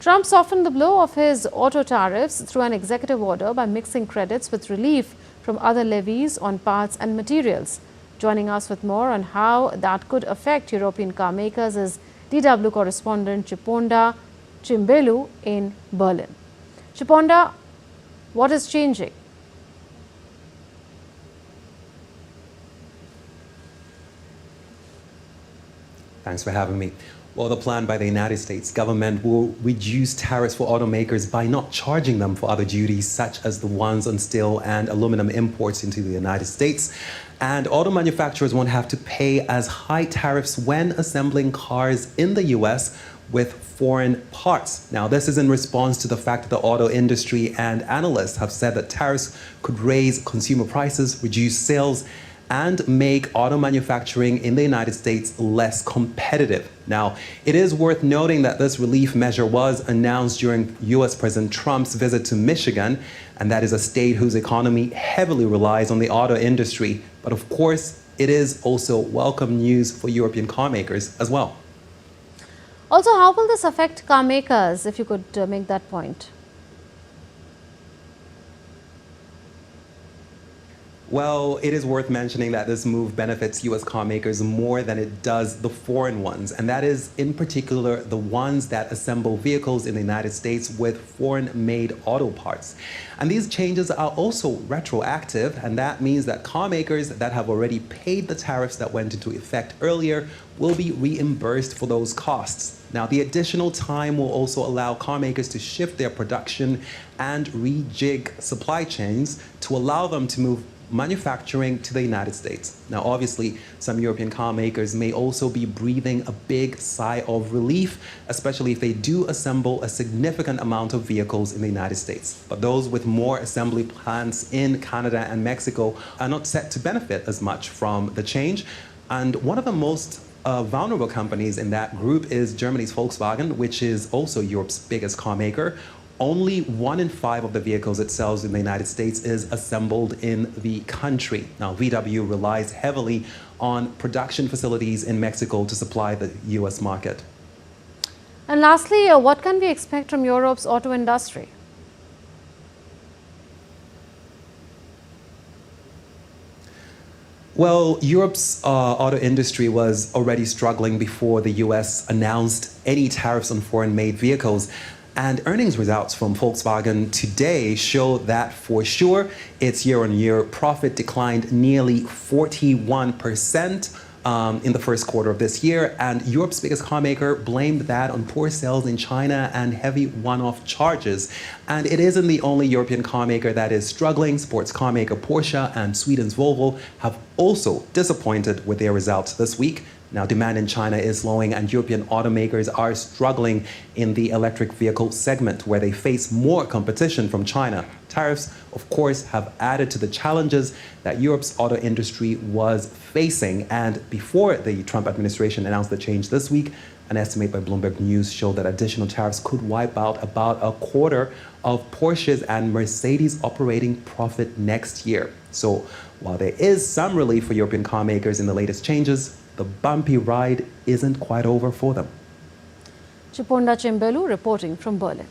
Trump softened the blow of his auto tariffs through an executive order by mixing credits with relief from other levies on parts and materials. Joining us with more on how that could affect European car makers is DW correspondent Chiponda Chimbelu in Berlin. Chiponda, what is changing? Thanks for having me. Well, the plan by the United States government will reduce tariffs for automakers by not charging them for other duties, such as the ones on steel and aluminum imports into the United States. And auto manufacturers won't have to pay as high tariffs when assembling cars in the US with foreign parts. Now, this is in response to the fact that the auto industry and analysts have said that tariffs could raise consumer prices, reduce sales, and make auto manufacturing in the United States less competitive. Now, it is worth noting that this relief measure was announced during US President Trump's visit to Michigan, and that is a state whose economy heavily relies on the auto industry. But of course, it is also welcome news for European car makers as well. Also, how will this affect car makers, if you could make that point? Well, it is worth mentioning that this move benefits US car makers more than it does the foreign ones. And that is in particular the ones that assemble vehicles in the United States with foreign-made auto parts. And these changes are also retroactive, and that means that car makers that have already paid the tariffs that went into effect earlier will be reimbursed for those costs. Now, the additional time will also allow car makers to shift their production and rejig supply chains to allow them to move manufacturing to the United States. Now, obviously, some European car makers may also be breathing a big sigh of relief, especially if they do assemble a significant amount of vehicles in the United States. But those with more assembly plants in Canada and Mexico are not set to benefit as much from the change. And one of the most vulnerable companies in that group is Germany's Volkswagen, which is also Europe's biggest car maker. Only 1 in 5 of the vehicles it sells in the United States is assembled in the country. Now, VW relies heavily on production facilities in Mexico to supply the US market. And lastly, what can we expect from Europe's auto industry? Well, Europe's auto industry was already struggling before the US announced any tariffs on foreign-made vehicles. And earnings results from Volkswagen today show that for sure its year-on-year profit declined nearly 41% in the first quarter of this year. And Europe's biggest car maker blamed that on poor sales in China and heavy one-off charges. And it isn't the only European car maker that is struggling. Sports car maker Porsche and Sweden's Volvo have also disappointed with their results this week. Now, demand in China is slowing, and European automakers are struggling in the electric vehicle segment, where they face more competition from China. Tariffs, of course, have added to the challenges that Europe's auto industry was facing. And before the Trump administration announced the change this week, an estimate by Bloomberg News showed that additional tariffs could wipe out about a quarter of Porsche's and Mercedes' operating profit next year. So while there is some relief for European car makers in the latest changes, the bumpy ride isn't quite over for them. Chiponda Chimbelu reporting from Berlin.